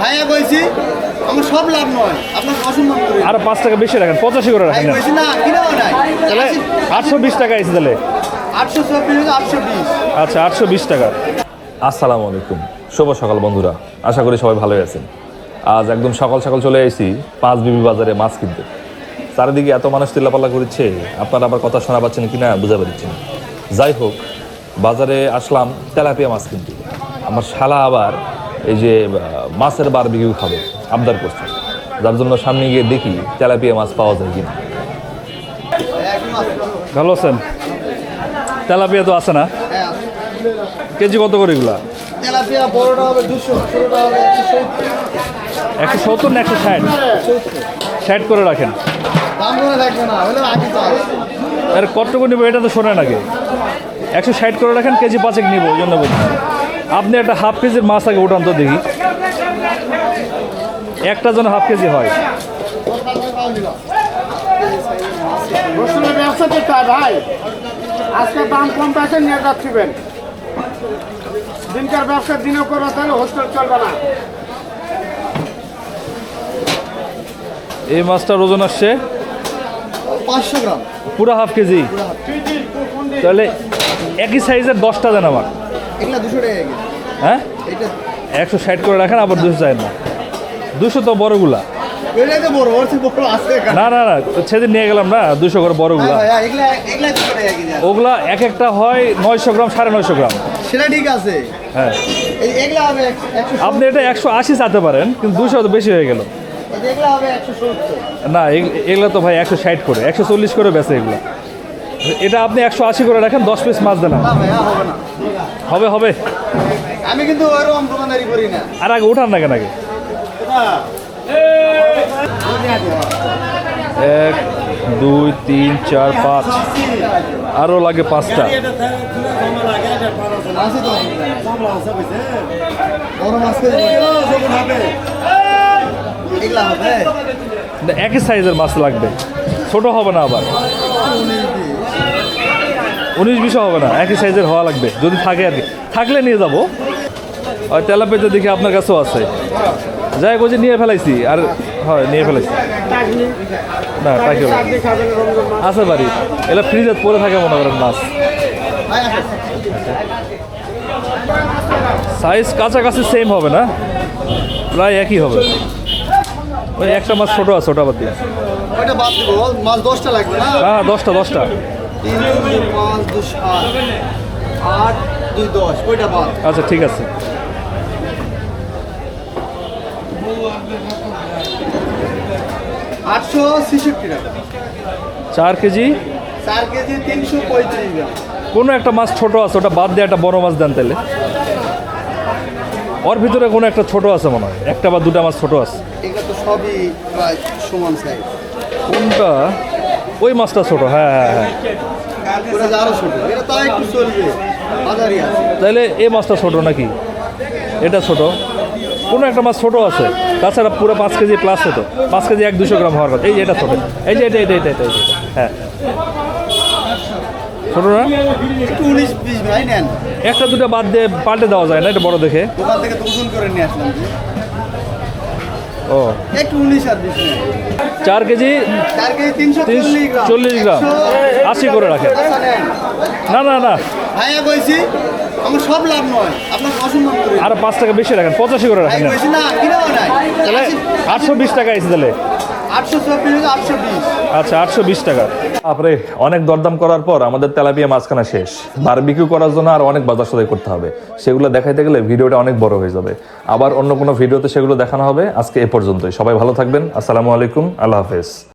ভাইয়া কইছি আমার সব লাভ নয়, আপনার অসম্মান করে আর 5 টাকা বেশি রাখেন, 85 করে রাখেন। কইছি না কিনাও নাই, তাহলে 820 টাকা আছে তাহলে। 824 820। আচ্ছা 820 টাকা। আসসালামু আলাইকুম, শুভ সকাল বন্ধুরা, আশা করি সবাই ভালোই আছেন। আজ একদম সকাল সকাল চলে এসেছি 5 বিবি বাজারে মাছ কিনতে। চারিদিকে এত মানুষ চিল্লাপাল্লা করছে, আপনারা আবার কথা শোনা পাচ্ছেন কিনা বুঝতে পারছেন। যাই হোক, বাজারে আসলাম তেলাপিয়া মাছ কিনতে। আমার শালা আবার এই যে মাছের বারবিকিউ খাবে আবদার করছে, যার জন্য সামনে গিয়ে দেখি তেলাপিয়া মাছ পাওয়া যায় কিনা। ভালো আছেন? তেলাপিয়া তো আছে না? কেজি কত করে এগুলা? তেলাপিয়া বড়টা হবে 200, ছোটটা হবে 170 না 160? 60 করে রাখেন। দাম করে রাখবে না, হলে আগে চাই। আরে কতটুকু নিবো এটা তো শোনেন আগে। 160 করে রাখেন, কেজি 5 নিবো, ওই জন্য বলছি। আপনি একটা হাফ কেজির মাছ আগে উঠান তো দেখি, একটা যেন হাফ কেজি হয়। রসুনের ব্যবসা করতে হয় ভাই, আজকে দাম কম পাইছে নিয়ে যাচ্ছিবেন। দিনকার ব্যবসা দিনও করো, তাহলে হোস্টেল চলবে না। এই মাছটার ওজন আসছে 500 গ্রাম, পুরো হাফ কেজি। তাহলে একই সাইজের 10টা দেন আমার। এগুলা 200 টাকা কেজি। হ্যাঁ, এটা 160 করে রাখেন, আবার 200 চাই না। 200 তো বড়গুলা। এগুলা তো বড় ওর চেয়ে বড় আছে এখানে। না না না, সেদিন নিয়ে গেলাম না 200 করে বড়গুলা। ভাইয়া এগুলা 200 টাকা কেজি আছে। ওগুলা এক একটা হয় 900 গ্রাম, 950 গ্রাম। সেটা ঠিক আছে, হ্যাঁ, এগুলা হবে 100। আপনি এটা 180 চাতে পারেন, কিন্তু 200 তো বেশি হয়ে গেল। এগুলা হবে 170। না, এগুলো তো ভাই 160 করে, 140 করে বেচে এগুলো। এটা আপনি 180 করে রাখেন, 10 পিস মাছ দেন। না ভাইয়া হবে না, হবে হবে। আমি কিন্তু ওরকম দোকানদারি করি না। আর আগে উঠান না কেন আগে। 1 2 3 4 5, আরও লাগে 5টা। আছে তো বড় মাছ করে এগুলা হবে একই সাইজের মাছ লাগবে, ছোট হবে না আবার। 19-20 হবে না, একই সাইজের হওয়া লাগবে যদি থাকে আর কি। থাকলে নিয়ে যাবো। আর তেলাপিয়া দেখি আপনার কাছেও আছে, যাই বলছি নিয়ে ফেলাইছি। আর হয় নিয়ে ফেলাইছি না, তাকে আছে বাড়ি। এগুলো ফ্রিজে পরে থাকে মনে করেন মাছ। সাইজ কাছাকাছি সেম হবে না, প্রায় একই হবে। ওই একটা মাছ ছোটো আছে, ওটা বাদ দিয়ে। ওইটা বাদ দিব, মাছ 10টা লাগবে না। হ্যাঁ 10টা 10টা। 3 2 5 2 7 8 2 10, ওইটা বাদ। আচ্ছা ঠিক আছে। $866 টাকা। 4 কেজি। 4 কেজি 335 গ্রাম। কোনো একটা মাছ ছোট আছে, ওটা বাদ দিয়ে একটা বড় মাছ দেন তাহলে। ওর ভিতরে কোনো একটা ছোট আছে মনে হয়, একটা বা দুটা মাছ ছোট আছে। এগুলো তো সবই প্রায় সমান সাইজ। কোনটা? ওই মাছটা ছোট, হ্যাঁ হ্যাঁ হ্যাঁ। ওটা আরো ছোট, এটা তাও একটু চলবে, বাজারই আছে। তাহলে এই মাছটা ছোট নাকি? এটা ছোট, কোনো একটা মাছ ছোট আছে। তাছাড়া পুরো 5 কেজি প্লাস হতো, 5 কেজি 100-200 গ্রাম হওয়ার কথা। এই যে এটা ছোট, এই যে এটা এটা এটা এটা এটা, হ্যাঁ ছোট না? একটু 19 পিস ভাই নেন, একটা দুটো বাদ দিয়ে পাল্টে দেওয়া যায় না, এটা বড় দেখে। দোকান থেকে তো ওজন করে নিয়ে আসলাম যে। ও একটু 19 আর 20 নেন। 4 কেজি 4 কেজি 340 গ্রাম। 40 গ্রাম, 80 করে রাখেন। আচ্ছা নেন। না না না, ভাইয়া কইছি আমার সব লাভ নয়, আপনার অসম্মান করে। আরো 5 টাকা বেশি রাখেন, 85 করে ভাই রাখেন। কইছি না কিনাও নাই, তাহলে 820 টাকা আছে তাহলে। 824 820। আচ্ছা 820 টাকা। তারপরে অনেক দরদাম করার পর আমাদের তেলাপিয়া মাছখানা শেষ। বারবিকিউ করার জন্য আর অনেক বাজার সদাই করতে হবে, সেগুলো দেখাইতে গেলে ভিডিওটা অনেক বড় হয়ে যাবে। আবার অন্য কোনো ভিডিওতে সেগুলো দেখানো হবে। আজকে এ পর্যন্তই, সবাই ভালো থাকবেন। আসসালামু আলাইকুম, আল্লাহ হাফেজ।